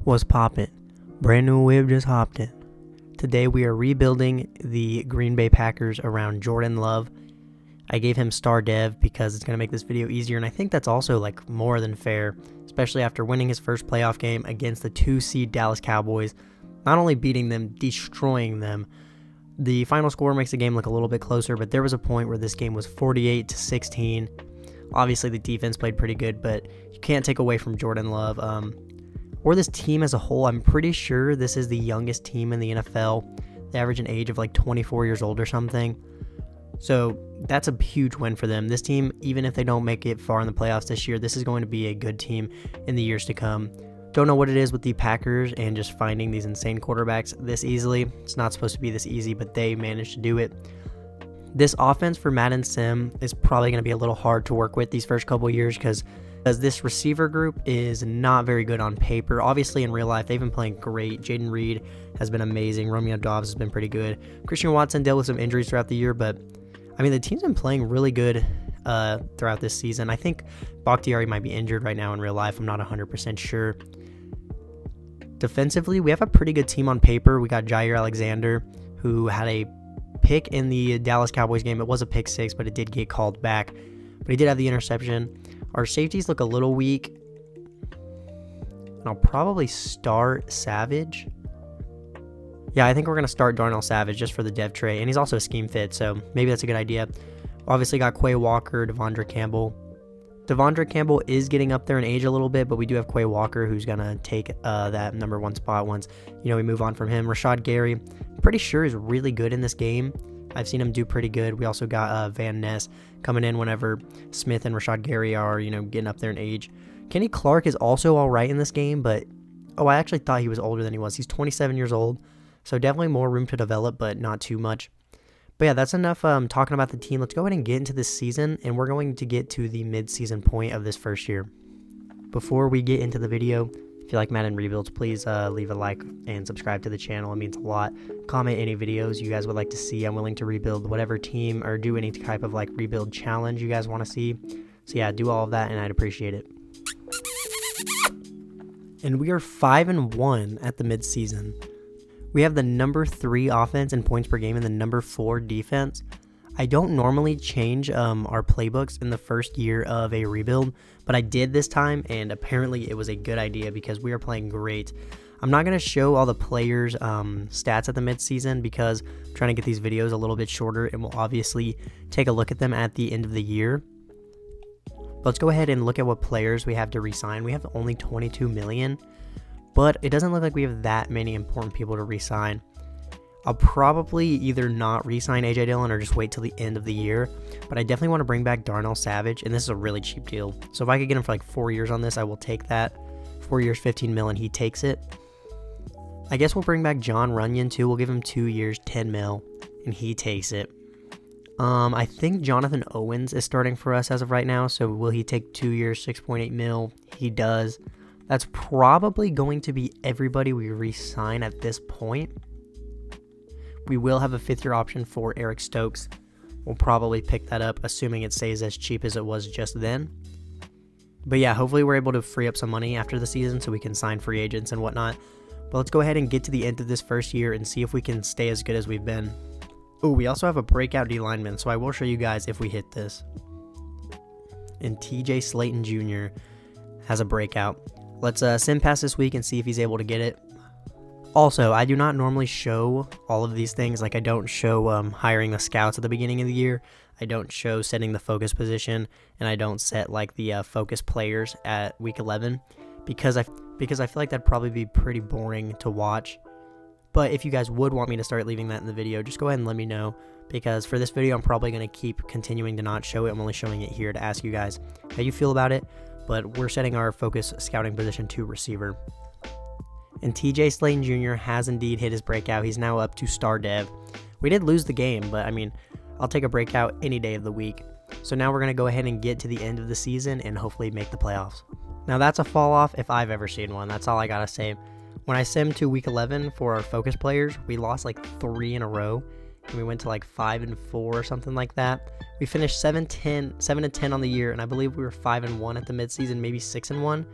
What's poppin'? Brand new whip just hopped in. Today we are rebuilding the Green Bay Packers around Jordan Love. I gave him star dev because it's going to make this video easier, and I think that's also like more than fair, especially after winning his first playoff game against the 2-seed Dallas Cowboys. Not only beating them, destroying them. The final score makes the game look a little bit closer, but there was a point where this game was 48-16. Obviously the defense played pretty good, but you can't take away from Jordan Love. Or this team as a whole. I'm pretty sure this is the youngest team in the NFL. They average an age of like 24 years old or something. So that's a huge win for them. This team, even if they don't make it far in the playoffs this year, this is going to be a good team in the years to come. Don't know what it is with the Packers and just finding these insane quarterbacks this easily. It's not supposed to be this easy, but they managed to do it. This offense for Madden Sim is probably going to be a little hard to work with these first couple years because this receiver group is not very good on paper. Obviously, in real life, they've been playing great. Jaden Reed has been amazing. Romeo Dobbs has been pretty good. Christian Watson dealt with some injuries throughout the year, but I mean, the team's been playing really good throughout this season. I think Bakhtiari might be injured right now in real life. I'm not 100% sure. Defensively, we have a pretty good team on paper. We got Jair Alexander, who had a pick in the Dallas Cowboys game. It was a pick 6, but it did get called back. But he did have the interception. Our safeties look a little weak. And I'll probably start Savage. Yeah, I think we're going to start Darnell Savage just for the dev tray. And he's also a scheme fit, so maybe that's a good idea. Obviously got Quay Walker, Devondre Campbell. Devondre Campbell is getting up there in age a little bit, but we do have Quay Walker who's going to take that number 1 spot once, we move on from him. Rashad Gary, I'm pretty sure is really good in this game. I've seen him do pretty good. We also got Van Ness coming in whenever Smith and Rashad Gary are, getting up there in age. Kenny Clark is also all right in this game, but, I actually thought he was older than he was. He's 27 years old, so definitely more room to develop, but not too much. But yeah, that's enough talking about the team. Let's go ahead and get into this season, and we're going to get to the mid-season point of this first year. Before we get into the video, if you like Madden rebuilds, please leave a like and subscribe to the channel. It means a lot. Comment any videos you guys would like to see. I'm willing to rebuild whatever team or do any type of like rebuild challenge you guys want to see. So yeah, do all of that and I'd appreciate it. And we are 5-1 at the mid-season. We have the number 3 offense in points per game and the number 4 defense. I don't normally change our playbooks in the first year of a rebuild, but I did this time, and apparently it was a good idea because we are playing great. I'm not going to show all the players' stats at the midseason because I'm trying to get these videos a little bit shorter, and we'll obviously take a look at them at the end of the year. But let's go ahead and look at what players we have to re-sign. We have only 22 million, but it doesn't look like we have that many important people to re-sign. I'll probably either not re-sign AJ Dillon or just wait till the end of the year, but I definitely want to bring back Darnell Savage, and this is a really cheap deal. So if I could get him for like 4 years on this, I will take that. 4 years, 15 mil, and he takes it. I guess we'll bring back John Runyon too. We'll give him 2 years, 10 mil, and he takes it. I think Jonathan Owens is starting for us as of right now, so will he take 2 years, 6.8 mil? He does. That's probably going to be everybody we re-sign at this point. We will have a 5th-year option for Eric Stokes. We'll probably pick that up, assuming it stays as cheap as it was just then. But yeah, hopefully we're able to free up some money after the season so we can sign free agents and whatnot. But let's go ahead and get to the end of this first year and see if we can stay as good as we've been. Oh, we also have a breakout D lineman, so I will show you guys if we hit this. And TJ Slayton Jr. has a breakout. Let's sim pass this week and see if he's able to get it. Also, I do not normally show all of these things. Like, I don't show hiring the scouts at the beginning of the year. I don't show setting the focus position, and I don't set like the focus players at week 11 because I feel like that'd probably be pretty boring to watch. But if you guys would want me to start leaving that in the video, just go ahead and let me know, because for this video I'm probably going to keep continuing to not show it. I'm only showing it here to ask you guys how you feel about it. But we're setting our focus scouting position to receiver. And TJ Slayton Jr. has indeed hit his breakout. He's now up to star dev. We did lose the game, but I mean, I'll take a breakout any day of the week. So now we're going to go ahead and get to the end of the season and hopefully make the playoffs. Now that's a fall off if I've ever seen one. That's all I got to say. When I simmed to week 11 for our focus players, we lost like 3 in a row. And we went to like 5-4 or something like that. We finished 7-10 on the year, and I believe we were 5-1 at the midseason, maybe 6-1.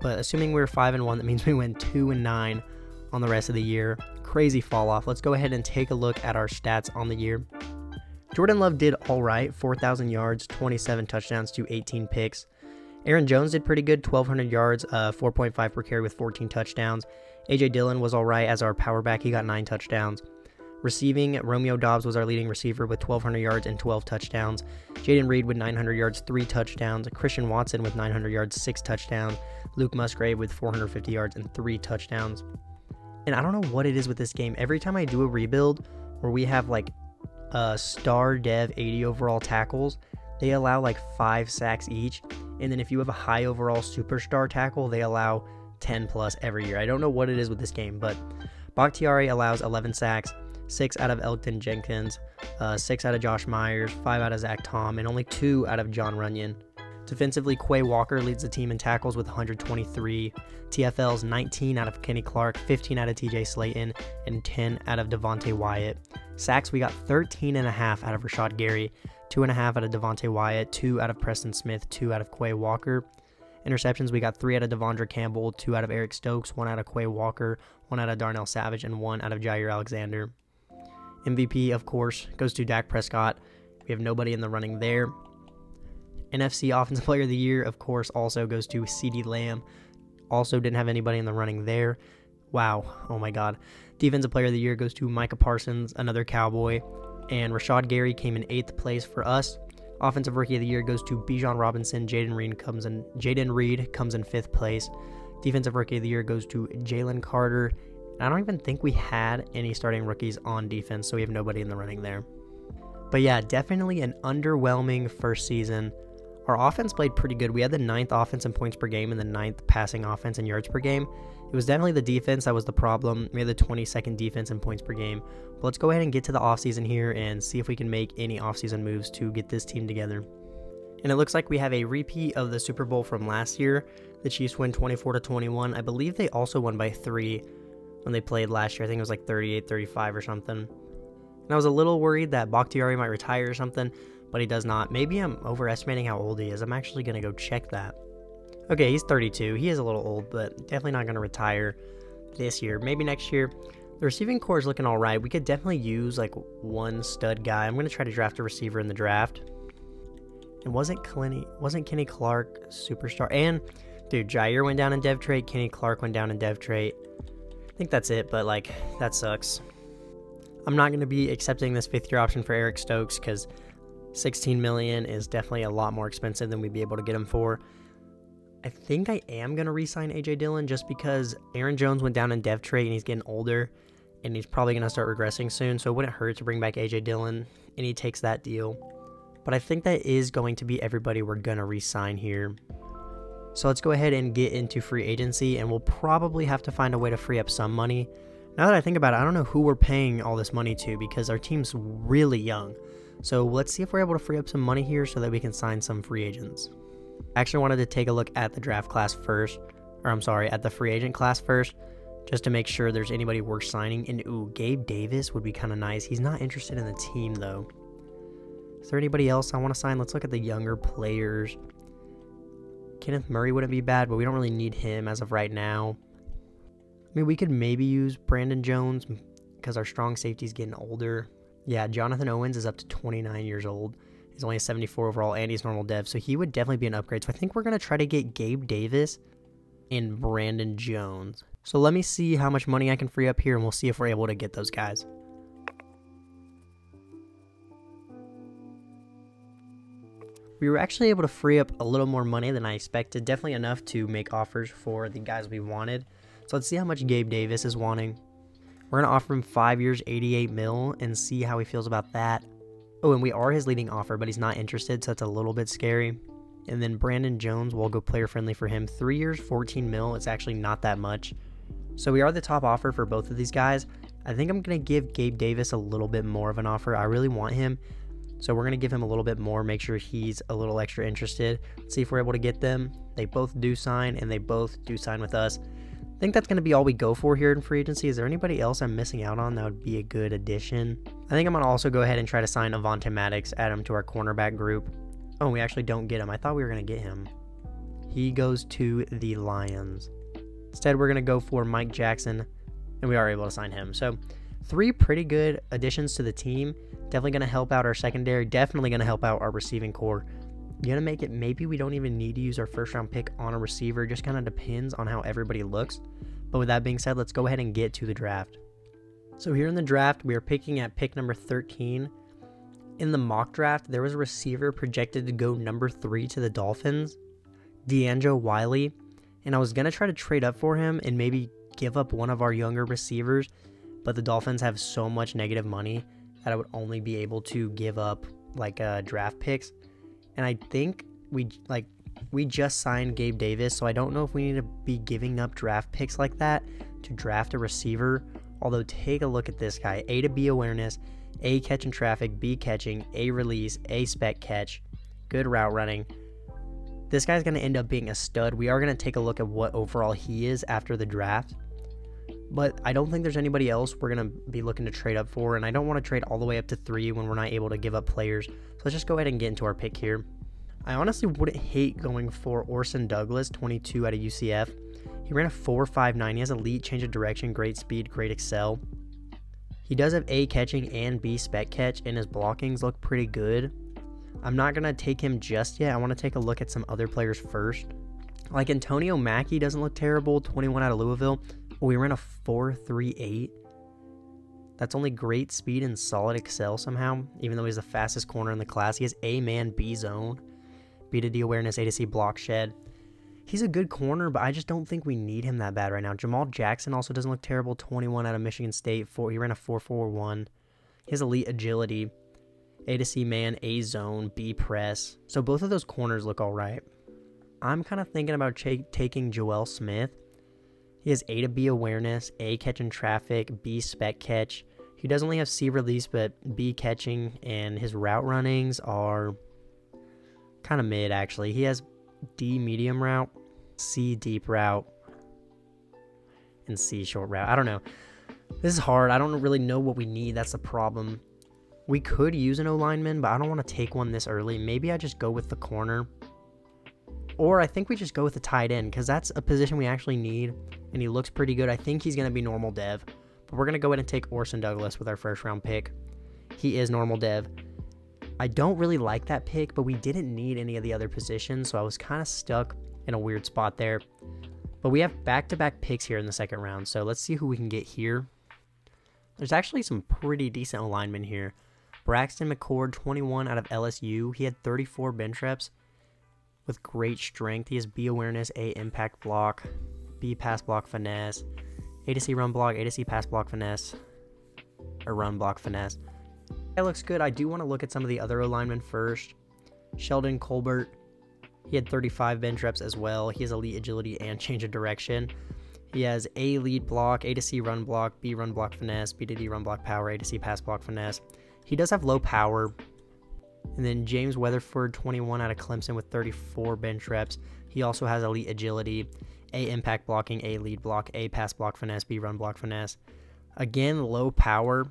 But assuming we're 5-1, that means we went 2-9 on the rest of the year. Crazy fall off. Let's go ahead and take a look at our stats on the year. Jordan Love did all right, 4,000 yards, 27 touchdowns to 18 picks. Aaron Jones did pretty good, 1,200 yards, 4.5 per carry with 14 touchdowns. A.J. Dillon was all right as our power back. He got 9 touchdowns. Receiving, Romeo Doubs was our leading receiver with 1,200 yards and 12 touchdowns. Jaden Reed with 900 yards, 3 touchdowns. Christian Watson with 900 yards, 6 touchdowns. Luke Musgrave with 450 yards and 3 touchdowns. And I don't know what it is with this game. Every time I do a rebuild where we have like star dev 80 overall tackles, they allow like 5 sacks each. And then if you have a high overall superstar tackle, they allow 10 plus every year. I don't know what it is with this game, but Bakhtiari allows 11 sacks, 6 out of Elton Jenkins, 6 out of Josh Myers, 5 out of Zach Tom, and only 2 out of John Runyon. Defensively, Quay Walker leads the team in tackles with 123. TFLs 19 out of Kenny Clark, 15 out of TJ Slayton, and 10 out of Devontae Wyatt. Sacks, we got 13.5 out of Rashad Gary, 2.5 out of Devontae Wyatt, 2 out of Preston Smith, 2 out of Quay Walker. Interceptions, we got 3 out of Devondre Campbell, 2 out of Eric Stokes, 1 out of Quay Walker, 1 out of Darnell Savage, and 1 out of Jair Alexander. MVP, of course, goes to Dak Prescott. We have nobody in the running there. NFC Offensive Player of the Year, of course, also goes to CeeDee Lamb. Also didn't have anybody in the running there. Wow. Oh my God. Defensive Player of the Year goes to Micah Parsons, another Cowboy. And Rashad Gary came in 8th place for us. Offensive Rookie of the Year goes to Bijan Robinson. Jaden Reed comes in 5th place. Defensive Rookie of the Year goes to Jalen Carter. And I don't even think we had any starting rookies on defense, so we have nobody in the running there. But yeah, definitely an underwhelming first season. Our offense played pretty good. We had the 9th offense in points per game and the 9th passing offense in yards per game. It was definitely the defense that was the problem. We had the 22nd defense in points per game. But let's go ahead and get to the offseason here and see if we can make any offseason moves to get this team together. And it looks like we have a repeat of the Super Bowl from last year. The Chiefs win 24-21. I believe they also won by 3 when they played last year. I think it was like 38-35 or something. And I was a little worried that Bakhtiari might retire or something, but he does not. Maybe I'm overestimating how old he is. I'm actually going to go check that. Okay, he's 32. He is a little old, but definitely not going to retire this year. Maybe next year. The receiving core is looking all right. We could definitely use like one stud guy. I'm going to try to draft a receiver in the draft. And wasn't Kenny Clark superstar? And, dude, Jair went down in dev trait. Kenny Clark went down in dev trait. I think that's it, but like, that sucks. I'm not going to be accepting this 5th-year option for Eric Stokes because $16 million is definitely a lot more expensive than we'd be able to get him for. I think I am going to re-sign A.J. Dillon just because Aaron Jones went down in dev trait and he's getting older and he's probably going to start regressing soon, so it wouldn't hurt to bring back A.J. Dillon, and he takes that deal. But I think that is going to be everybody we're going to re-sign here. So let's go ahead and get into free agency, and we'll probably have to find a way to free up some money. Now that I think about it, I don't know who we're paying all this money to because our team's really young. So let's see if we're able to free up some money here so that we can sign some free agents. I actually wanted to take a look at the draft class first, or I'm sorry, at the free agent class first, just to make sure there's anybody worth signing. And ooh, Gabe Davis would be kind of nice. He's not interested in the team though. Is there anybody else I want to sign? Let's look at the younger players. Kenneth Murray wouldn't be bad, but we don't really need him as of right now. I mean, we could maybe use Brandon Jones because our strong safety is getting older. Yeah, Jonathan Owens is up to 29 years old. He's only a 74 overall, and he's normal dev, so he would definitely be an upgrade. So I think we're going to try to get Gabe Davis and Brandon Jones. So let me see how much money I can free up here, and we'll see if we're able to get those guys. We were actually able to free up a little more money than I expected. Definitely enough to make offers for the guys we wanted. So let's see how much Gabe Davis is wanting. We're going to offer him 5 years, $88 million, and see how he feels about that. Oh, and we are his leading offer, but he's not interested, so that's a little bit scary. And then Brandon Jones, we'll go player friendly for him. 3 years, $14 million. It's actually not that much. So we are the top offer for both of these guys. I think I'm going to give Gabe Davis a little bit more of an offer. I really want him. So we're going to give him a little bit more, make sure he's a little extra interested. See if we're able to get them. They both do sign, and they both do sign with us. I think that's going to be all we go for here in free agency. Is there anybody else I'm missing out on that would be a good addition? I think I'm going to also go ahead and try to sign Avonte Maddox, add him to our cornerback group. Oh, we actually don't get him. I thought we were going to get him. He goes to the Lions. Instead, we're going to go for Mike Jackson, and we are able to sign him. So 3 pretty good additions to the team. Definitely going to help out our secondary. Definitely going to help out our receiving core. Going to make it maybe we don't even need to use our first round pick on a receiver. Just kind of depends on how everybody looks. But with that being said, let's go ahead and get to the draft. So here in the draft, we are picking at pick number 13. In the mock draft, there was a receiver projected to go number 3 to the Dolphins, DeAngelo Wiley, and I was going to try to trade up for him and maybe give up one of our younger receivers, but the Dolphins have so much negative money that I would only be able to give up like draft picks. And I think we just signed Gabe Davis, so I don't know if we need to be giving up draft picks like that to draft a receiver. Although, take a look at this guy. A to B awareness, A catch in traffic, B catching, A release, A spec catch, good route running. This guy's going to end up being a stud. We are going to take a look at what overall he is after the draft. But I don't think there's anybody else we're going to be looking to trade up for. And I don't want to trade all the way up to 3 when we're not able to give up players. So let's just go ahead and get into our pick here. I honestly wouldn't hate going for Orson Douglas, 22 out of UCF. He ran a 4.59. He has elite change of direction, great speed, great excel. He does have A catching and B spec catch, and his blockings look pretty good. I'm not going to take him just yet. I want to take a look at some other players first. Like Antonio Mackey doesn't look terrible, 21 out of Louisville. We ran a 4.38. That's only great speed and solid excel somehow, even though he's the fastest corner in the class. He has A-man, B-zone, B to D awareness, A to C block shed. He's a good corner, but I just don't think we need him that bad right now. Jamal Jackson also doesn't look terrible. 21 out of Michigan State. He ran a 4.41. He has elite agility. A to C man, A zone, B press. So both of those corners look all right. I'm kind of thinking about taking Joel Smith. He has A to B awareness, A catch in traffic, B spec catch. He does only have C release, but B catching, and his route runnings are kind of mid, actually. He has D medium route, C deep route, and C short route. I don't know. This is hard. I don't really know what we need. That's the problem. We could use an O-lineman, but I don't want to take one this early. Maybe I just go with the corner. Or I think we just go with the tight end, because that's a position we actually need, and he looks pretty good. I think he's going to be normal dev. But we're going to go ahead and take Orson Douglas with our first round pick. He is normal dev. I don't really like that pick, but we didn't need any of the other positions, so I was kind of stuck in a weird spot there. But we have back-to-back picks here in the second round, so let's see who we can get here. There's actually some pretty decent alignment here. Braxton McCord, 21 out of LSU. He had 34 bench reps with great strength. He has B awareness, A impact block, B pass block finesse, A to C run block, A to C pass block finesse, or run block finesse. That looks good. I do want to look at some of the other alignment first. Sheldon Colbert, he had 35 bench reps as well. He has elite agility and change of direction. He has A lead block, A to C run block, B run block finesse, B to D run block power, A to C pass block finesse. He does have low power. And then James Weatherford, 21 out of Clemson with 34 bench reps. He also has elite agility, A impact blocking, A lead block, A pass block finesse, B run block finesse. Again, low power,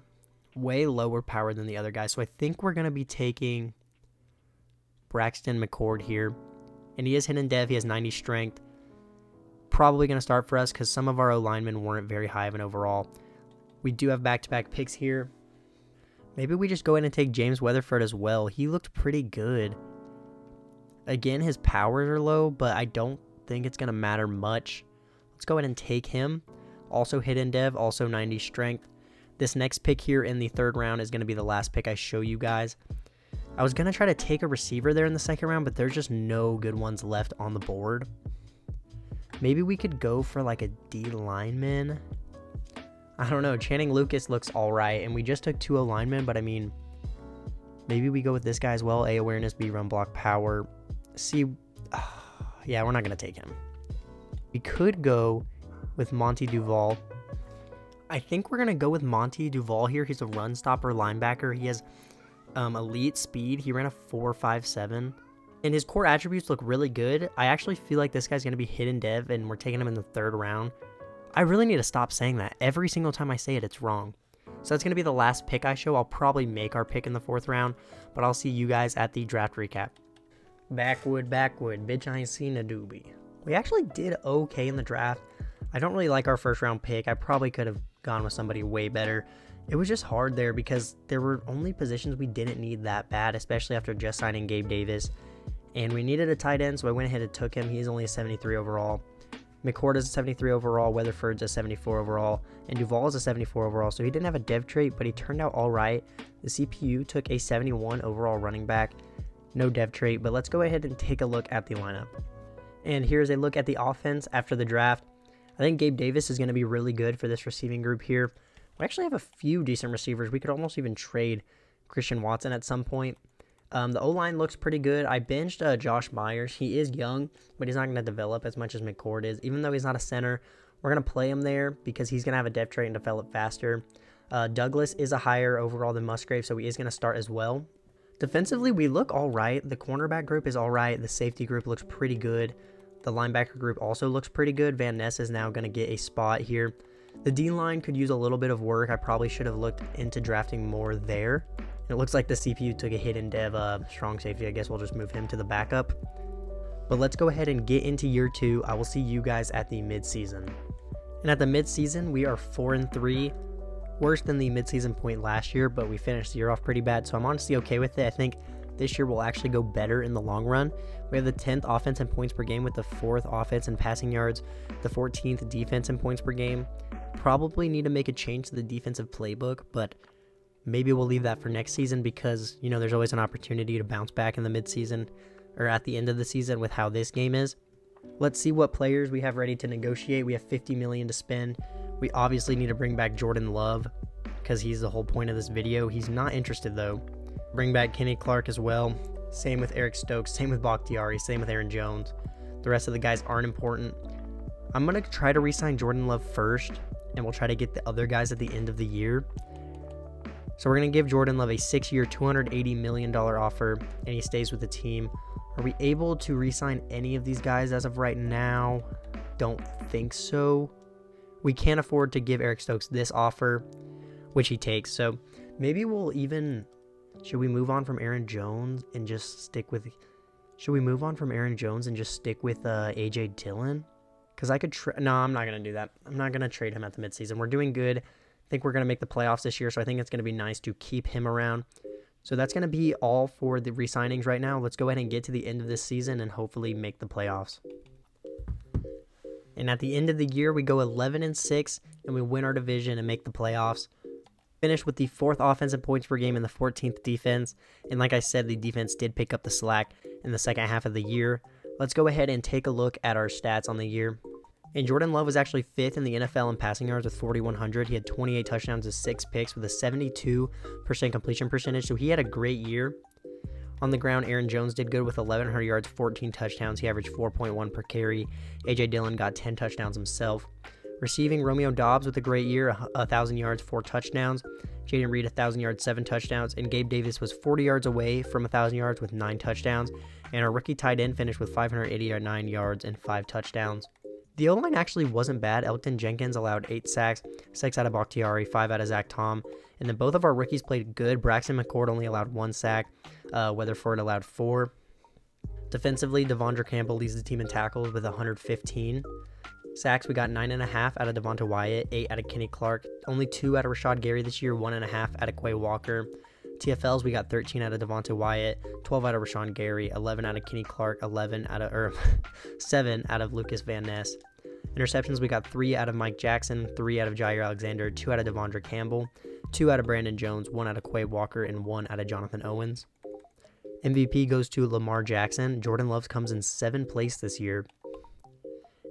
way lower power than the other guys. So I think we're going to be taking Braxton McCord here. And he is hidden dev. He has 90 strength. Probably going to start for us because some of our O-linemen weren't very high of an overall. We do have back-to-back picks here. Maybe we just go in and take James Weatherford as well. He looked pretty good. Again, his powers are low, but I don't think it's going to matter much. Let's go ahead and take him. Also hidden dev, also 90 strength. This next pick here in the third round is going to be the last pick I show you guys. I was going to try to take a receiver there in the second round, but there's just no good ones left on the board. Maybe we could go for like a D lineman. I don't know. Channing Lucas looks all right, and we just took 2 linemen, but I mean, maybe we go with this guy as well. A awareness, B run block power. C, yeah, we're not going to take him. We could go with Monty Duval. I think we're going to go with Monty Duval here. He's a run stopper linebacker. He has elite speed. He ran a 4.57. And his core attributes look really good. I actually feel like this guy's going to be hidden dev, and we're taking him in the third round. I really need to stop saying that. Every single time I say it, it's wrong. So that's going to be the last pick I show. I'll probably make our pick in the fourth round, but I'll see you guys at the draft recap. Backwood, bitch, I ain't seen a doobie. We actually did okay in the draft. I don't really like our first round pick. I probably could have gone with somebody way better. It was just hard there because there were only positions we didn't need that bad, especially after just signing Gabe Davis. And we needed a tight end, so I went ahead and took him. He's only a 73 overall. McCord is a 73 overall, Weatherford's a 74 overall, and Duvall is a 74 overall, so he didn't have a dev trait, but he turned out all right. The CPU took a 71 overall running back. No dev trait, but let's go ahead and take a look at the lineup. And here's a look at the offense after the draft. I think Gabe Davis is going to be really good for this receiving group here. We actually have a few decent receivers. We could almost even trade Christian Watson at some point. The O-line looks pretty good. I benched Josh Myers. He is young, but he's not going to develop as much as McCord is. Even though he's not a center, we're going to play him there because he's going to have a dev trait and develop faster. Douglas is a higher overall than Musgrave, so he is going to start as well. Defensively, we look all right. The cornerback group is all right. The safety group looks pretty good. The linebacker group also looks pretty good. Van Ness is now going to get a spot here. The D-line could use a little bit of work. I probably should have looked into drafting more there. And it looks like the CPU took a hit in dev strong safety. I guess we'll just move him to the backup. But let's go ahead and get into year 2. I will see you guys at the midseason. And at the midseason, we are 4-3. Worse than the midseason point last year, but we finished the year off pretty bad, so I'm honestly okay with it. I think this year will actually go better in the long run. We have the 10th offense in points per game with the 4th offense in passing yards, the 14th defense in points per game. Probably need to make a change to the defensive playbook, but maybe we'll leave that for next season because, you know, there's always an opportunity to bounce back in the midseason or at the end of the season with how this game is. Let's see what players we have ready to negotiate. We have $50 million to spend. We obviously need to bring back Jordan Love because he's the whole point of this video. He's not interested though. Bring back Kenny Clark as well. Same with Eric Stokes. Same with Bakhtiari. Same with Aaron Jones. The rest of the guys aren't important. I'm going to try to re-sign Jordan Love first, and we'll try to get the other guys at the end of the year. So we're going to give Jordan Love a 6-year, $280 million offer, and he stays with the team. Are we able to re-sign any of these guys as of right now? Don't think so. We can't afford to give Eric Stokes this offer, which he takes. So maybe we'll even... Should we move on from Aaron Jones and just stick with... Should we move on from Aaron Jones and just stick with A.J. Dillon? Because I could... No, I'm not going to do that. I'm not going to trade him at the midseason. We're doing good. I think we're going to make the playoffs this year, so I think it's going to be nice to keep him around. So that's going to be all for the re-signings right now. Let's go ahead and get to the end of this season and hopefully make the playoffs. And at the end of the year, we go 11-6, and we win our division and make the playoffs. Finished with the 4th offense in points per game and the 14th defense. And like I said, the defense did pick up the slack in the second half of the year. Let's go ahead and take a look at our stats on the year. And Jordan Love was actually 5th in the NFL in passing yards with 4,100. He had 28 touchdowns and 6 picks with a 72% completion percentage. So he had a great year. On the ground, Aaron Jones did good with 1,100 yards, 14 touchdowns. He averaged 4.1 per carry. A.J. Dillon got 10 touchdowns himself. Receiving, Romeo Doubs with a great year, 1,000 yards, 4 touchdowns. Jaden Reed, 1,000 yards, 7 touchdowns. And Gabe Davis was 40 yards away from 1,000 yards with 9 touchdowns. And our rookie tight end finished with 589 yards and 5 touchdowns. The O-line actually wasn't bad. Elton Jenkins allowed 8 sacks, 6 out of Bakhtiari, 5 out of Zach Tom. And then both of our rookies played good. Braxton McCord only allowed 1 sack. Weatherford allowed 4. Defensively, Devondre Campbell leads the team in tackles with 115. Sacks, we got 9.5 out of Devonta Wyatt, 8 out of Kenny Clark, only 2 out of Rashad Gary this year, 1.5 out of Quay Walker. TFLs, we got 13 out of Devonta Wyatt, 12 out of Rashawn Gary, 11 out of Kenny Clark, 7 out of Lucas Van Ness. Interceptions, we got 3 out of Mike Jackson, 3 out of Jair Alexander, 2 out of Devondre Campbell, 2 out of Brandon Jones, 1 out of Quay Walker, and 1 out of Jonathan Owens. MVP goes to Lamar Jackson. Jordan Love comes in 7th place this year.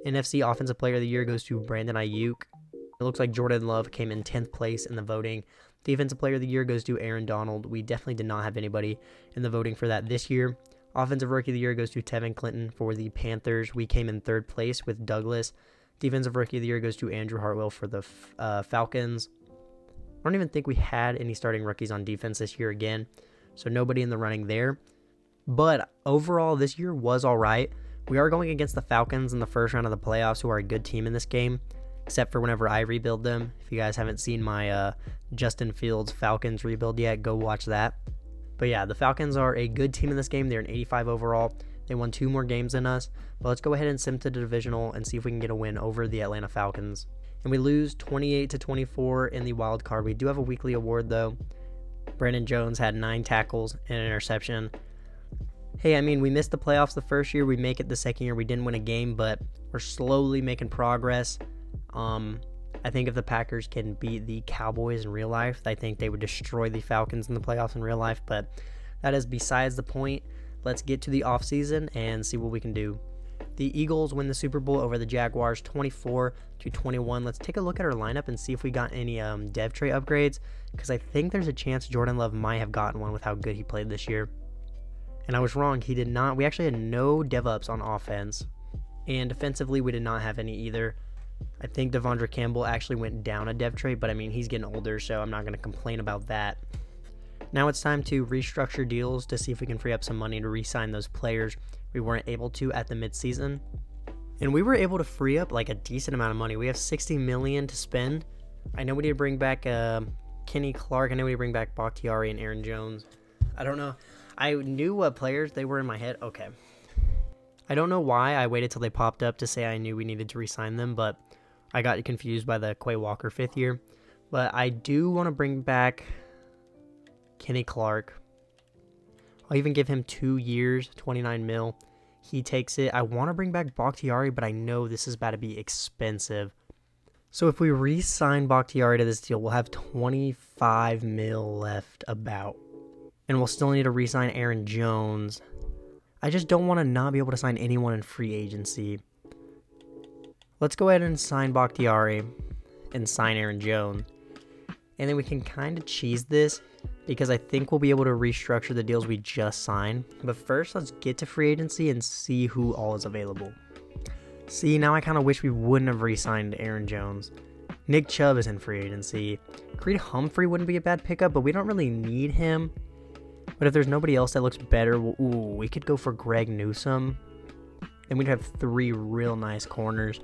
NFC Offensive Player of the Year goes to Brandon Ayuk. It looks like Jordan Love came in 10th place in the voting. Defensive Player of the Year goes to Aaron Donald. We definitely did not have anybody in the voting for that this year. Offensive Rookie of the Year goes to Tevin Clinton for the Panthers. We came in 3rd place with Douglas. Defensive Rookie of the Year goes to Andrew Hartwell for the Falcons. I don't even think we had any starting rookies on defense this year again, so nobody in the running there. But overall, this year was all right. We are going against the Falcons in the first round of the playoffs, who are a good team in this game, except for whenever I rebuild them. If you guys haven't seen my Justin Fields Falcons rebuild yet, go watch that. But yeah, the Falcons are a good team in this game. They're an 85 overall. They won 2 more games than us, but let's go ahead and sim to the divisional and see if we can get a win over the Atlanta Falcons. And we lose 28-24 in the wild card. We do have a weekly award though. Brandon Jones had 9 tackles and an interception. Hey, I mean, we missed the playoffs the first year. We make it the second year. We didn't win a game, but we're slowly making progress. I think if the Packers can beat the Cowboys in real life, I think they would destroy the Falcons in the playoffs in real life, but that is besides the point. Let's get to the offseason and see what we can do. The Eagles win the Super Bowl over the Jaguars 24-21. Let's take a look at our lineup and see if we got any dev trait upgrades, because I think there's a chance Jordan Love might have gotten one with how good he played this year. And I was wrong, he did not. We actually had no dev ups on offense, and defensively we did not have any either. I think Devondre Campbell actually went down a dev trait, but I mean, he's getting older, so I'm not going to complain about that. Now it's time to restructure deals to see if we can free up some money to re-sign those players we weren't able to at the midseason. And we were able to free up like a decent amount of money. We have $60 million to spend. I know we need to bring back Kenny Clark. I know we need to bring back Bakhtiari and Aaron Jones. I don't know. I knew what players they were in my head. Okay. I don't know why I waited till they popped up to say I knew we needed to re-sign them, but I got confused by the Quay Walker 5th year. But I do want to bring back Kenny Clark. I'll even give him 2 years, 29 mil. He takes it. I want to bring back Bakhtiari, but I know this is about to be expensive. So if we re-sign Bakhtiari to this deal, we'll have 25 mil left about. And we'll still need to re-sign Aaron Jones. I just don't want to not be able to sign anyone in free agency. Let's go ahead and sign Bakhtiari and sign Aaron Jones. And then we can kind of cheese this because I think we'll be able to restructure the deals we just signed. But first, let's get to free agency and see who all is available. See, now I kind of wish we wouldn't have re-signed Aaron Jones. Nick Chubb is in free agency. Creed Humphrey wouldn't be a bad pickup, but we don't really need him. But if there's nobody else that looks better, we could go for Greg Newsome. Then we'd have 3 real nice corners.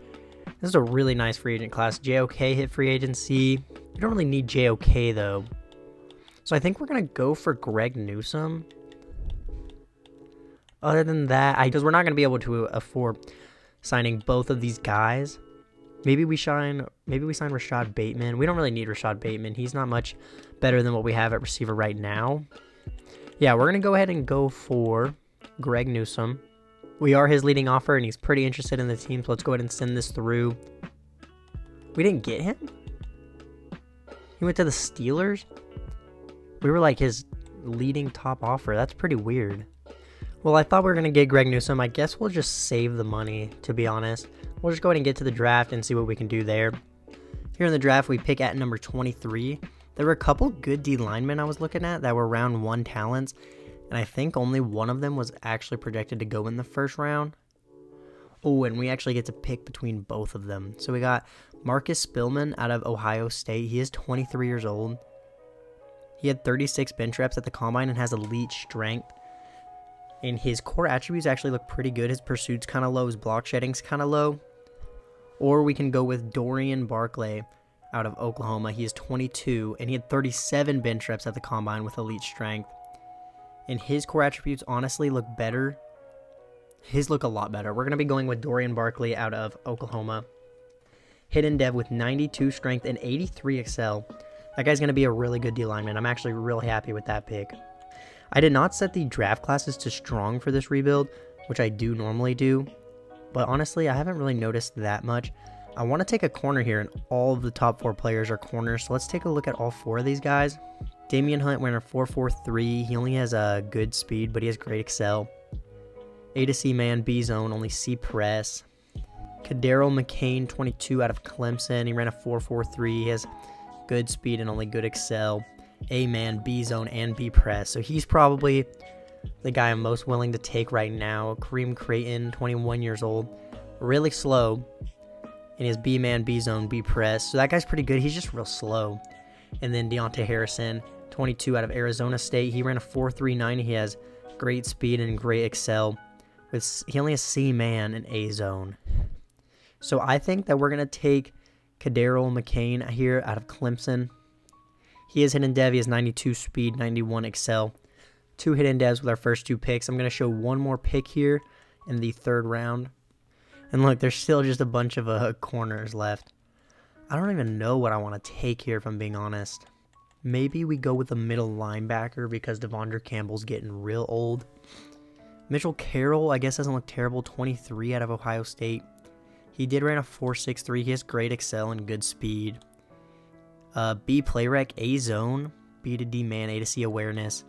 This is a really nice free agent class. JOK hit free agency. We don't really need JOK though. So I think we're going to go for Greg Newsome. Other than that, because we're not going to be able to afford signing both of these guys. Maybe we sign Rashad Bateman. We don't really need Rashad Bateman. He's not much better than what we have at receiver right now. Yeah, we're going to go ahead and go for Greg Newsome. We are his leading offer, and he's pretty interested in the team, so let's go ahead and send this through. We didn't get him? He went to the Steelers? We were like his leading top offer. That's pretty weird. Well, I thought we were going to get Greg Newsome. I guess we'll just save the money, to be honest. We'll just go ahead and get to the draft and see what we can do there. Here in the draft, we pick at number 23. There were a couple good D linemen I was looking at that were round 1 talents, and I think only one of them was actually projected to go in the first round. Oh, and we actually get to pick between both of them. So we got Marcus Spillman out of Ohio State. He is 23 years old. He had 36 bench reps at the combine and has elite strength. And his core attributes actually look pretty good. His pursuit's kind of low. His block shedding's kind of low. Or we can go with Dorian Barclay out of Oklahoma. He is 22, and he had 37 bench reps at the combine with elite strength. And his core attributes honestly look better. His look a lot better. We're going to be going with Dorian Barclay out of Oklahoma. Hidden dev with 92 strength and 83 excel. That guy's going to be a really good D lineman. I'm actually really happy with that pick. I did not set the draft classes to strong for this rebuild, which I do normally do. But honestly, I haven't really noticed that much. I want to take a corner here, and all of the top 4 players are corners. So let's take a look at all 4 of these guys. Damian Hunt went a 4.43. He only has a good speed, but he has great excel. A to C man, B zone, only C press. Kadarius McCain, 22 out of Clemson. He ran a 4.43. He has good speed and only good excel. A man, B zone, and B press. So he's probably the guy I'm most willing to take right now. Kareem Creighton, 21 years old. Really slow. And his B man, B zone, B press. So that guy's pretty good. He's just real slow. And then Deontay Harrison, 22 out of Arizona State. He ran a 4.39. He has great speed and great excel. He only has C man and A zone. So I think that we're going to take Kadarius McCain here out of Clemson. He is hidden dev. He has 92 speed, 91 excel. 2 hidden devs with our first 2 picks. I'm going to show one more pick here. in the 3rd round. And look, there's still just a bunch of corners left. I don't even know what I want to take here, if I'm being honest. Maybe we go with a middle linebacker because Devondre Campbell's getting real old. Mitchell Carroll, I guess, doesn't look terrible. 23 out of Ohio State. He did run a 4.63. He has great excel and good speed. B play rec, A zone, B to D man, A to C awareness.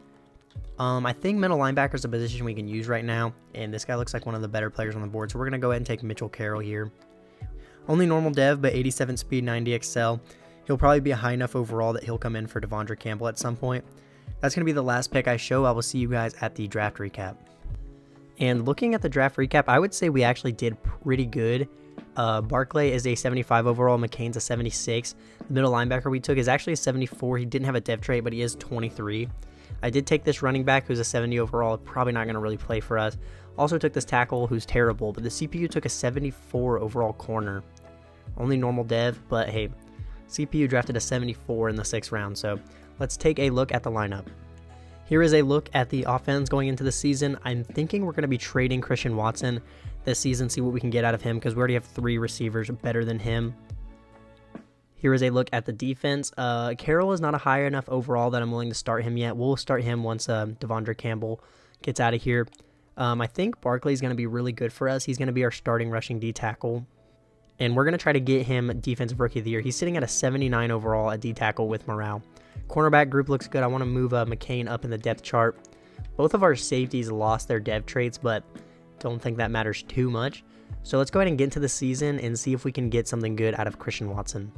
I think middle linebacker is a position we can use right now, and this guy looks like one of the better players on the board, so we're going to go ahead and take Mitchell Carroll here. Only normal dev, but 87 speed, 90 excel. He'll probably be a high enough overall that he'll come in for Devondre Campbell at some point. That's going to be the last pick I show. I will see you guys at the draft recap. And looking at the draft recap, I would say we actually did pretty good. Barclay is a 75 overall. McCain's a 76. The middle linebacker we took is actually a 74. He didn't have a dev trait, but he is 23. I did take this running back who's a 70 overall. Probably not going to really play for us. Also took this tackle who's terrible, but the CPU took a 74 overall corner. Only normal dev, but hey, CPU drafted a 74 in the 6th round, so let's take a look at the lineup. Here is a look at the offense going into the season. I'm thinking we're going to be trading Christian Watson this season, see what we can get out of him, because we already have 3 receivers better than him. Here is a look at the defense. Carroll is not a high enough overall that I'm willing to start him yet. We'll start him once Devondre Campbell gets out of here. I think Barkley is going to be really good for us. He's going to be our starting rushing D tackle. And we're going to try to get him Defensive Rookie of the Year. He's sitting at a 79 overall at D tackle with morale. Cornerback group looks good. I want to move McCain up in the depth chart. Both of our safeties lost their dev traits, but don't think that matters too much. So let's go ahead and get into the season and see if we can get something good out of Christian Watson.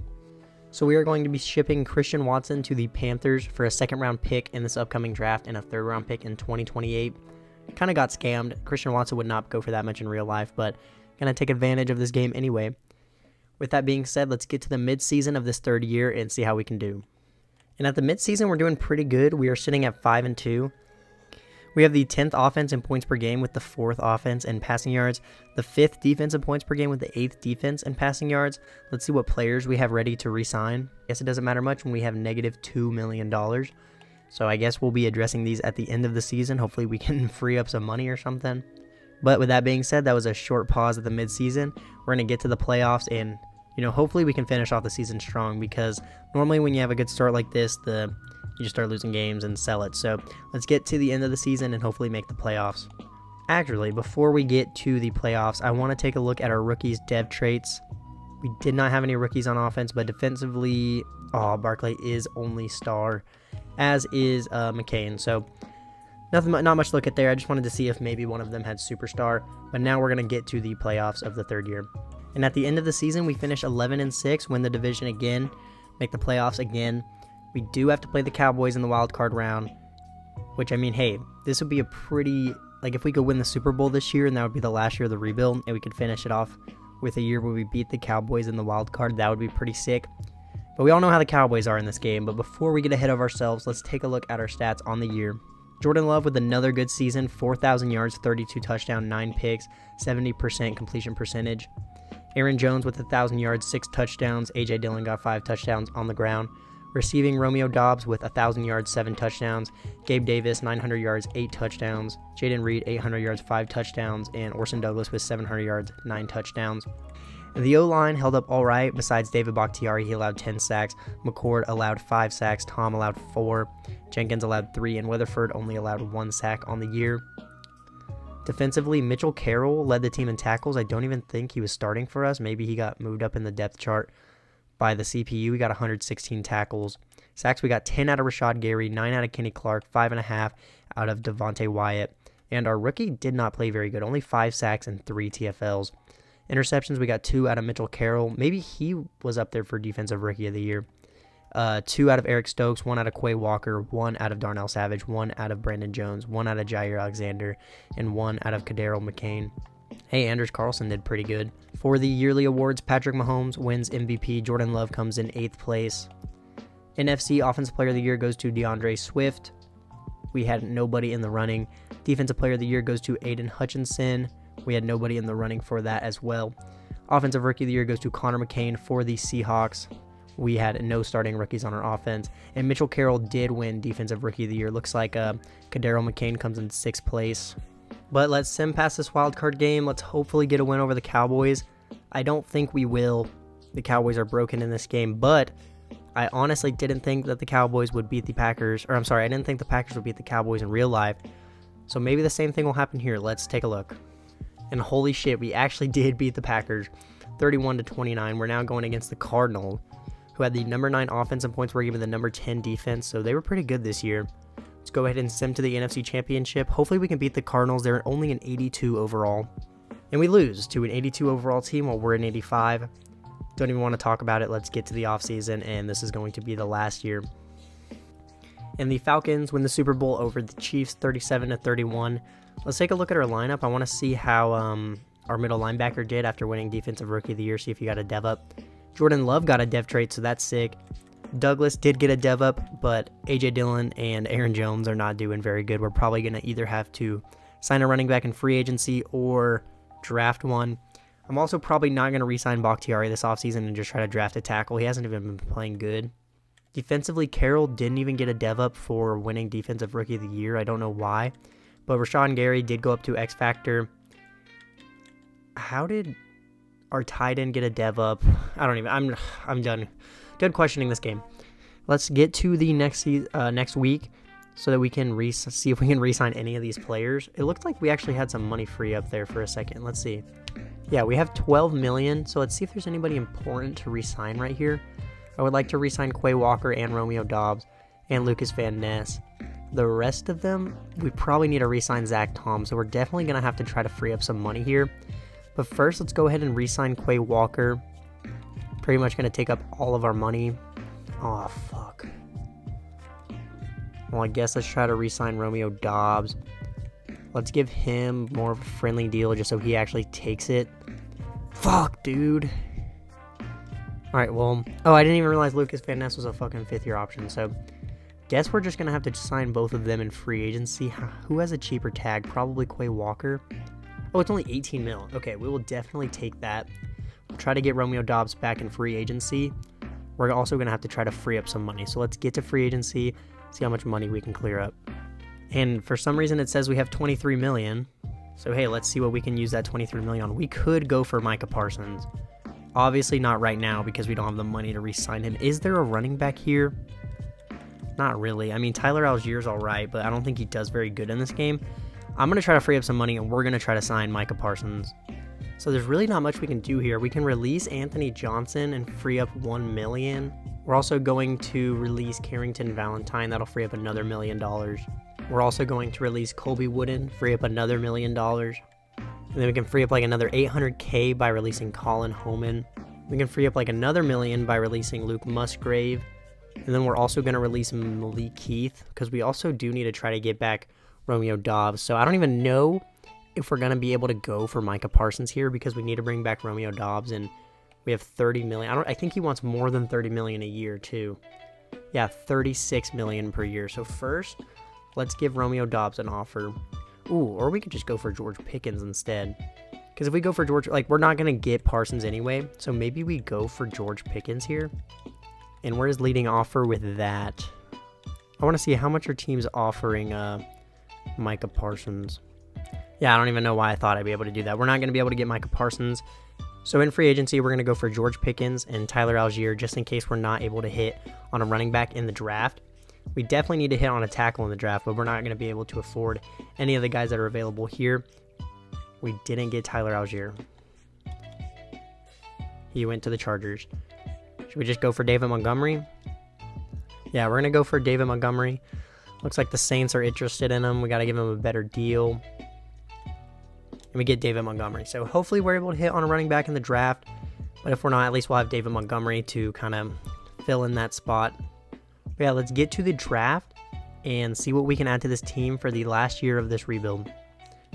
So we are going to be shipping Christian Watson to the Panthers for a 2nd round pick in this upcoming draft and a 3rd round pick in 2028. Kind of got scammed. Christian Watson would not go for that much in real life, but going to take advantage of this game anyway. With that being said, let's get to the mid-season of this 3rd year and see how we can do. And at the mid-season, we're doing pretty good. We are sitting at 5-2. We have the 10th offense in points per game with the 4th offense in passing yards, the 5th defense in points per game with the 8th defense in passing yards. Let's see what players we have ready to re-sign. Guess it doesn't matter much when we have negative $2 million. So I guess we'll be addressing these at the end of the season. Hopefully we can free up some money or something. But with that being said, that was a short pause at the mid-season. We're going to get to the playoffs and, hopefully we can finish off the season strong, because normally when you have a good start like this, you just start losing games and sell it. So let's get to the end of the season and hopefully make the playoffs. Actually, before we get to the playoffs, I want to take a look at our rookies' dev traits. We did not have any rookies on offense, but defensively, Barkley is only star, as is McCain. So not much to look at there. I just wanted to see if maybe one of them had superstar. But now we're going to get to the playoffs of the 3rd year. And at the end of the season, we finish 11-6, win the division again, make the playoffs again. We do have to play the Cowboys in the wild card round, which, hey, this would be a pretty, if we could win the Super Bowl this year, and that would be the last year of the rebuild, and we could finish it off with a year where we beat the Cowboys in the wild card, that would be pretty sick. But we all know how the Cowboys are in this game. But before we get ahead of ourselves, let's take a look at our stats on the year. Jordan Love with another good season, 4,000 yards, 32 touchdowns, 9 picks, 70% completion percentage. Aaron Jones with 1,000 yards, 6 touchdowns. A.J. Dillon got 5 touchdowns on the ground. Receiving, Romeo Doubs with 1,000 yards, 7 touchdowns. Gabe Davis, 900 yards, 8 touchdowns. Jaden Reed, 800 yards, 5 touchdowns. And Orson Douglas with 700 yards, 9 touchdowns. The O-line held up all right. Besides David Bakhtiari, he allowed 10 sacks. McCord allowed 5 sacks. Tom allowed 4. Jenkins allowed 3. And Weatherford only allowed 1 sack on the year. Defensively, Mitchell Carroll led the team in tackles. I don't even think he was starting for us. Maybe he got moved up in the depth chart by the CPU. We got 116 tackles. Sacks, we got 10 out of Rashad Gary, 9 out of Kenny Clark, 5.5 out of Devontae Wyatt. And our rookie did not play very good. Only 5 sacks and 3 TFLs. Interceptions, we got 2 out of Mitchell Carroll. Maybe he was up there for Defensive Rookie of the Year. 2 out of Eric Stokes, 1 out of Quay Walker, 1 out of Darnell Savage, 1 out of Brandon Jones, 1 out of Jair Alexander, and 1 out of Kadarius McCain. Hey, Anders Carlson did pretty good. For the yearly awards, Patrick Mahomes wins MVP. Jordan Love comes in 8th place. NFC Offensive Player of the Year goes to DeAndre Swift. We had nobody in the running. Defensive Player of the Year goes to Aiden Hutchinson. We had nobody in the running for that as well. Offensive Rookie of the Year goes to Connor McCain for the Seahawks. We had no starting rookies on our offense. And Mitchell Carroll did win Defensive Rookie of the Year. Looks like Kadarius McCain comes in 6th place. But let's sim past this wildcard game. Let's hopefully get a win over the Cowboys. I don't think we will. The Cowboys are broken in this game, but I honestly didn't think that the Cowboys would beat the Packers. Or I'm sorry, I didn't think the Packers would beat the Cowboys in real life. So maybe the same thing will happen here. Let's take a look. And holy shit, we actually did beat the Packers 31-29. We're now going against the Cardinals, who had the number 9 offense in points per game and the number 10 defense. So they were pretty good this year. Let's go ahead and sim to the NFC Championship. Hopefully we can beat the Cardinals. They're only an 82 overall. And we lose to an 82 overall team while we're an 85. Don't even want to talk about it. Let's get to the offseason, and this is going to be the last year. And the Falcons win the Super Bowl over the Chiefs 37-31. Let's take a look at our lineup. I want to see how our middle linebacker did after winning Defensive Rookie of the Year, see if he got a dev up. Jordan Love got a dev trait, so that's sick. Douglas did get a dev up, but A.J. Dillon and Aaron Jones are not doing very good. We're probably going to either have to sign a running back in free agency or draft one. I'm also probably not going to re-sign Bakhtiari this offseason and just try to draft a tackle. He hasn't even been playing good. Defensively, Carroll didn't even get a dev up for winning Defensive Rookie of the Year. I don't know why. But Rashawn Gary did go up to X Factor. How did our tight end get a dev up? I'm done questioning this game. Let's get to the next week so that we can see if we can re-sign any of these players. It looked like we actually had some money free up there for a second. Let's see. Yeah, we have 12 million, so let's see if there's anybody important to re-sign right here. I would like to re-sign Quay Walker and Romeo Doubs and Lucas Van Ness. The rest of them, we probably need to re-sign Zach Tom, so we're definitely going to have to try to free up some money here. But first, let's go ahead and re-sign Quay Walker. Pretty much going to take up all of our money. Oh, fuck. Well, I guess let's try to re-sign Romeo Doubs. Let's give him more of a friendly deal just so he actually takes it. Fuck, dude. Alright, well... Oh, I didn't even realize Lucas Van Ness was a fucking 5th-year option, so... Guess we're just going to have to sign both of them in free agency. Who has a cheaper tag? Probably Quay Walker. Oh, it's only 18 mil. Okay, we will definitely take that. We'll try to get Romeo Doubs back in free agency. We're also going to have to try to free up some money. So let's get to free agency, see how much money we can clear up. And for some reason it says we have 23 million. So hey, let's see what we can use that 23 million on. We could go for Micah Parsons. Obviously not right now because we don't have the money to re-sign him. Is there a running back here? Not really. I mean, Tyler Allgeier's alright, but I don't think he does very good in this game. I'm going to try to free up some money, and we're going to try to sign Micah Parsons. So there's really not much we can do here. We can release Anthony Johnson and free up $1 million. We're also going to release Carrington Valentine. That'll free up another $1 million. We're also going to release Colby Wooden, free up another $1 million. And then we can free up like another $800K by releasing Colin Homan. We can free up like another $1 million by releasing Luke Musgrave. And then we're also going to release Malik Heath because we also do need to try to get back Romeo Doubs. So I don't even know if we're going to be able to go for Micah Parsons here because we need to bring back Romeo Doubs and we have 30 million. I think he wants more than 30 million a year too. Yeah, 36 million per year. So first, let's give Romeo Doubs an offer. Ooh, or we could just go for George Pickens instead. Because if we go for George, like, we're not going to get Parsons anyway. So maybe we go for George Pickens here. And where's leading offer with that? I want to see how much our team's offering Micah Parsons. Yeah, I don't even know why I thought I'd be able to do that. We're not going to be able to get Micah Parsons. So in free agency, we're going to go for George Pickens and Tyler Allgeier just in case we're not able to hit on a running back in the draft. We definitely need to hit on a tackle in the draft, but we're not going to be able to afford any of the guys that are available here. We didn't get Tyler Allgeier. He went to the Chargers. Should we just go for David Montgomery? Yeah, we're going to go for David Montgomery. Looks like the Saints are interested in him. We got to give him a better deal. And we get David Montgomery. So hopefully we're able to hit on a running back in the draft. But if we're not, at least we'll have David Montgomery to kind of fill in that spot. But yeah, let's get to the draft and see what we can add to this team for the last year of this rebuild.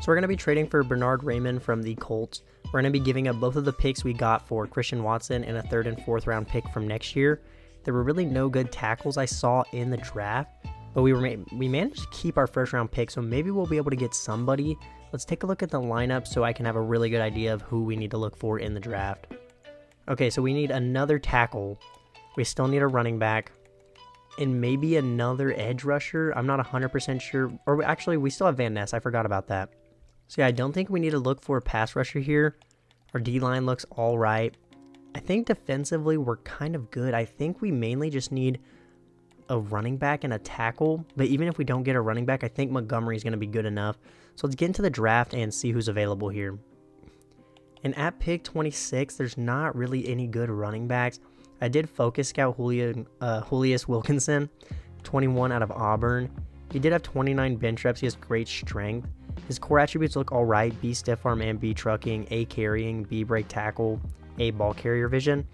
So we're going to be trading for Bernard Raymond from the Colts. We're going to be giving up both of the picks we got for Christian Watson and a 3rd and 4th round pick from next year. There were really no good tackles I saw in the draft, but we managed to keep our 1st round pick, so maybe we'll be able to get somebody. Let's take a look at the lineup so I can have a really good idea of who we need to look for in the draft. Okay, so we need another tackle. We still need a running back. And maybe another edge rusher. I'm not 100% sure. Or actually, we still have Van Ness. I forgot about that. So yeah, I don't think we need to look for a pass rusher here. Our D-line looks all right. I think defensively we're kind of good. I think we mainly just need a running back and a tackle. But even if we don't get a running back, I think Montgomery's going to be good enough. So let's get into the draft and see who's available here. And at pick 26, there's not really any good running backs. I did focus scout Julius Wilkinson, 21 out of Auburn. He did have 29 bench reps. He has great strength. His core attributes look all right. B stiff arm and B trucking, A carrying, B break tackle, A ball carrier vision.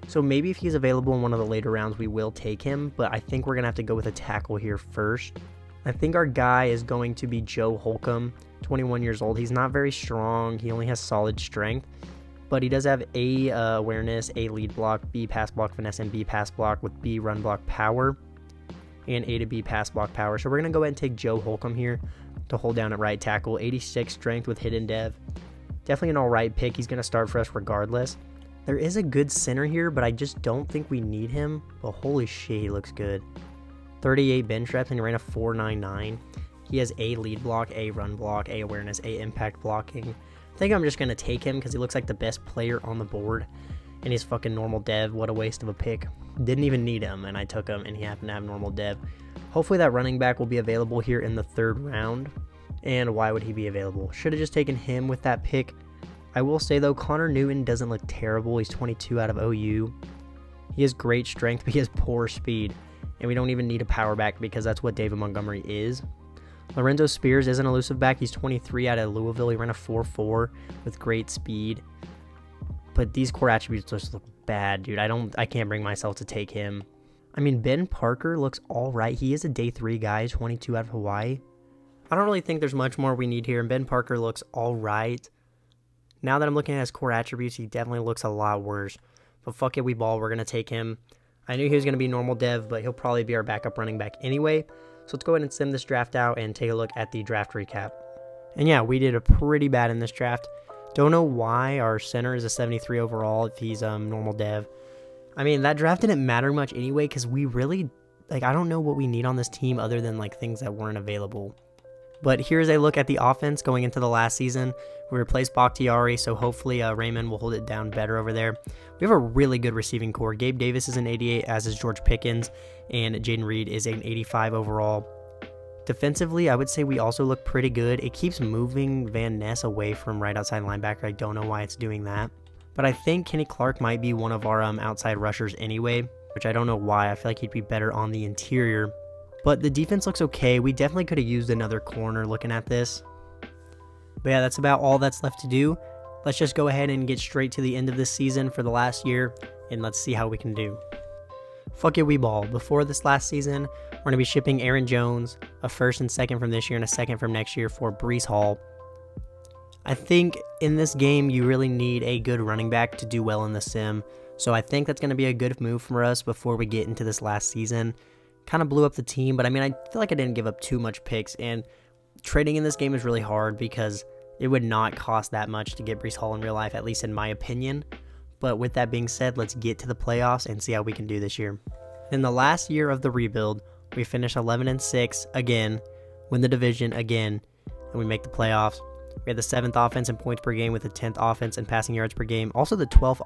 So maybe if he's available in one of the later rounds, we will take him. But I think we're going to have to go with a tackle here first. I think our guy is going to be Joe Holcomb, 21 years old. He's not very strong. He only has solid strength. But he does have A awareness, A lead block, B pass block finesse, and B pass block with B run block power. And A to B pass block power. So we're going to go ahead and take Joe Holcomb here to hold down at right tackle. 86 strength with hidden dev. Definitely an alright pick. He's going to start for us regardless. There is a good center here, but I just don't think we need him. But holy shit, he looks good. 38 bench reps and he ran a 4.99. He has A lead block, A run block, A awareness, A impact blocking. I think I'm just going to take him because he looks like the best player on the board. And he's fucking normal dev. What a waste of a pick. Didn't even need him, and I took him, and he happened to have normal dev. Hopefully that running back will be available here in the 3rd round. And why would he be available? Should have just taken him with that pick. I will say, though, Connor Newton doesn't look terrible. He's 22 out of OU. He has great strength, but he has poor speed. And we don't even need a power back because that's what David Montgomery is. Lorenzo Spears is an elusive back. He's 23 out of Louisville. He ran a 4.4 with great speed. But these core attributes just look bad, dude. I can't bring myself to take him. I mean, Ben Parker looks all right. He is a day 3 guy, 22 out of Hawaii. I don't really think there's much more we need here. And Ben Parker looks all right. Now that I'm looking at his core attributes, he definitely looks a lot worse. But fuck it, we ball. We're going to take him. I knew he was going to be normal dev, but he'll probably be our backup running back anyway. So let's go ahead and sim this draft out and take a look at the draft recap. And yeah, we did a pretty bad in this draft. Don't know why our center is a 73 overall if he's normal dev. I mean, that draft didn't matter much anyway because we really, I don't know what we need on this team other than, things that weren't available. But here's a look at the offense going into the last season. We replaced Bakhtiari, so hopefully Raymond will hold it down better over there. We have a really good receiving core. Gabe Davis is an 88, as is George Pickens, and Jaden Reed is an 85 overall. Defensively, I would say we also look pretty good. It keeps moving Van Ness away from right outside linebacker. I don't know why it's doing that. But I think Kenny Clark might be one of our outside rushers anyway, which I don't know why. I feel like he'd be better on the interior. But the defense looks okay. We definitely could have used another corner looking at this. But yeah, that's about all that's left to do. Let's just go ahead and get straight to the end of this season for the last year, and let's see how we can do. Fuck it, we ball. Before this last season, we're going to be shipping Aaron Jones, a 1st and 2nd from this year and a 2nd from next year for Breece Hall. I think in this game, you really need a good running back to do well in the sim. So I think that's going to be a good move for us before we get into this last season. Kind of blew up the team, but I mean, I feel like I didn't give up too much picks, and trading in this game is really hard because it would not cost that much to get Breece Hall in real life, at least in my opinion. But with that being said, let's get to the playoffs and see how we can do this year. In the last year of the rebuild, we finished 11-6 again, win the division again, and we make the playoffs. We had the 7th offense in points per game with the 10th offense in passing yards per game. Also the 12th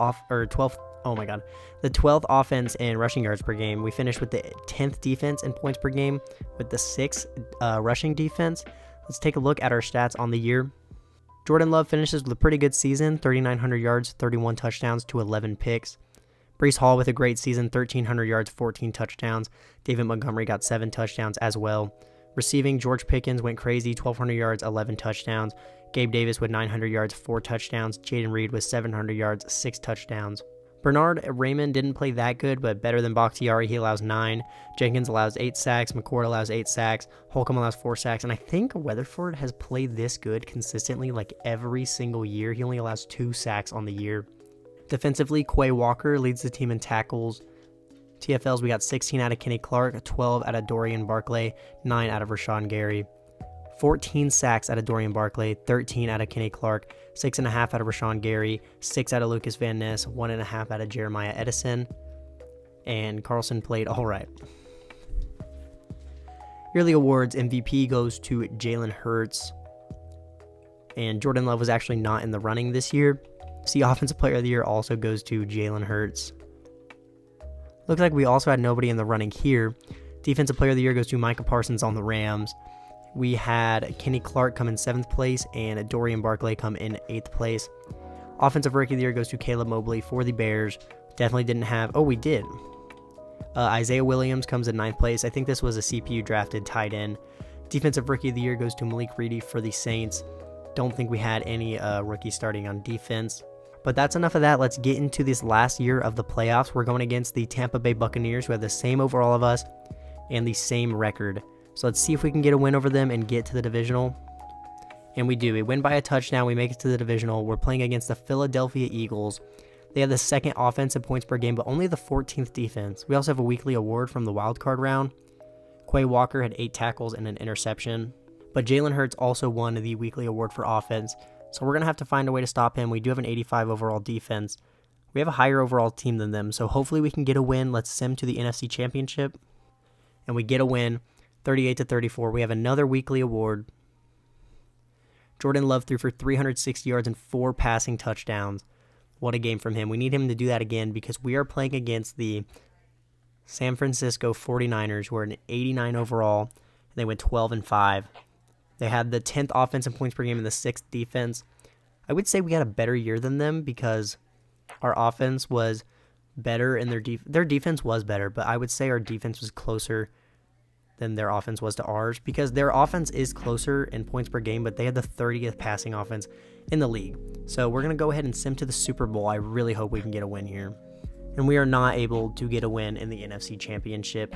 offense in rushing yards per game. We finished with the 10th defense in points per game with the 6th rushing defense. Let's take a look at our stats on the year. Jordan Love finishes with a pretty good season, 3,900 yards, 31 touchdowns to 11 picks. Breece Hall with a great season, 1,300 yards, 14 touchdowns. David Montgomery got 7 touchdowns as well. Receiving, George Pickens went crazy, 1,200 yards, 11 touchdowns. Gabe Davis with 900 yards, 4 touchdowns. Jaden Reed with 700 yards, 6 touchdowns. Bernard Raymond didn't play that good, but better than Bakhtiari. He allows 9. Jenkins allows 8 sacks. McCord allows 8 sacks. Holcomb allows 4 sacks. And I think Weatherford has played this good consistently every single year. He only allows 2 sacks on the year. Defensively, Quay Walker leads the team in tackles. TFLs, we got 16 out of Kenny Clark, 12 out of Dorian Barclay, 9 out of Rashawn Gary. 14 sacks out of Dorian Barclay, 13 out of Kenny Clark, 6.5 out of Rashawn Gary, 6 out of Lucas Van Ness, 1.5 out of Jeremiah Edison, and Carlson played all right. Yearly awards, MVP goes to Jalen Hurts. and Jordan Love was actually not in the running this year. See, Offensive Player of the Year also goes to Jalen Hurts. Looks like we also had nobody in the running here. Defensive Player of the Year goes to Micah Parsons on the Rams. We had Kenny Clark come in 7th place and Dorian Barclay come in 8th place. Offensive Rookie of the Year goes to Caleb Mobley for the Bears. Definitely didn't have... Oh, we did. Isaiah Williams comes in 9th place. I think this was a CPU drafted tight end. Defensive Rookie of the Year goes to Malik Reedy for the Saints. Don't think we had any rookies starting on defense. But that's enough of that. Let's get into this last year of the playoffs. We're going against the Tampa Bay Buccaneers, who have the same overall of us and the same record. So let's see if we can get a win over them and get to the divisional. And we do. We win by a touchdown. We make it to the divisional. We're playing against the Philadelphia Eagles. They have the 2nd offense in points per game, but only the 14th defense. We also have a weekly award from the wild card round. Quay Walker had 8 tackles and an interception. But Jalen Hurts also won the weekly award for offense. So we're going to have to find a way to stop him. We do have an 85 overall defense. We have a higher overall team than them, so hopefully we can get a win. Let's sim to the NFC Championship. And we get a win, 38-34. We have another weekly award. Jordan Love threw for 360 yards and 4 passing touchdowns. What a game from him. We need him to do that again because we are playing against the San Francisco 49ers, who are an 89 overall, and they went 12-5. They had the 10th offense in points per game and the 6th defense. I would say we had a better year than them because our offense was better and their defense was better, but I would say our defense was closer than their offense was to ours because their offense is closer in points per game, but they had the 30th passing offense in the league. So we're going to go ahead and sim to the Super Bowl. I really hope we can get a win here. And we are not able to get a win in the NFC Championship.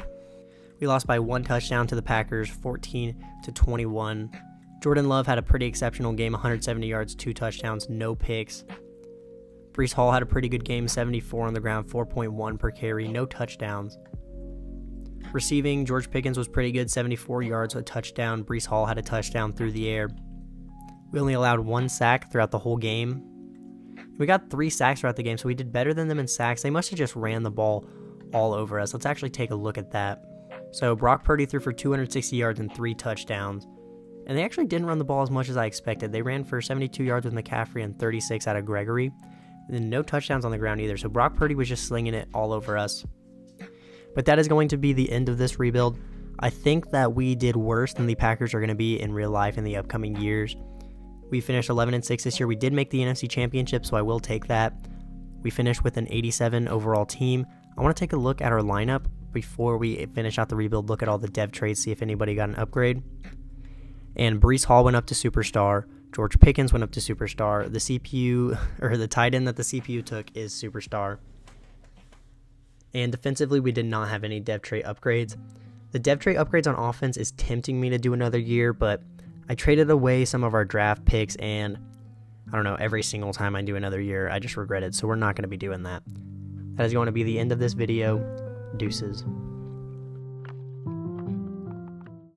We lost by 1 touchdown to the Packers, 14-21. Jordan Love had a pretty exceptional game, 170 yards, 2 touchdowns, no picks. Breece Hall had a pretty good game, 74 on the ground, 4.1 per carry, no touchdowns. Receiving, George Pickens was pretty good, 74 yards, a touchdown. Breece Hall had a touchdown through the air. We only allowed 1 sack throughout the whole game. We got 3 sacks throughout the game, so we did better than them in sacks. They must have just ran the ball all over us. Let's actually take a look at that. So Brock Purdy threw for 260 yards and 3 touchdowns. And they actually didn't run the ball as much as I expected. They ran for 72 yards with McCaffrey and 36 out of Gregory. And then no touchdowns on the ground either. So Brock Purdy was just slinging it all over us. But that is going to be the end of this rebuild. I think that we did worse than the Packers are going to be in real life in the upcoming years. We finished 11-6 this year. We did make the NFC Championship, so I will take that. We finished with an 87 overall team. I want to take a look at our lineup before we finish out the rebuild. Look at all the dev trades, see if anybody got an upgrade. And Breece Hall went up to Superstar. George Pickens went up to Superstar. The CPU, or the tight end that the CPU took, is Superstar. And defensively, we did not have any dev trait upgrades. The dev trait upgrades on offense is tempting me to do another year, but I traded away some of our draft picks, and I don't know, every single time I do another year, I just regret it, so we're not going to be doing that. That is going to be the end of this video. Deuces.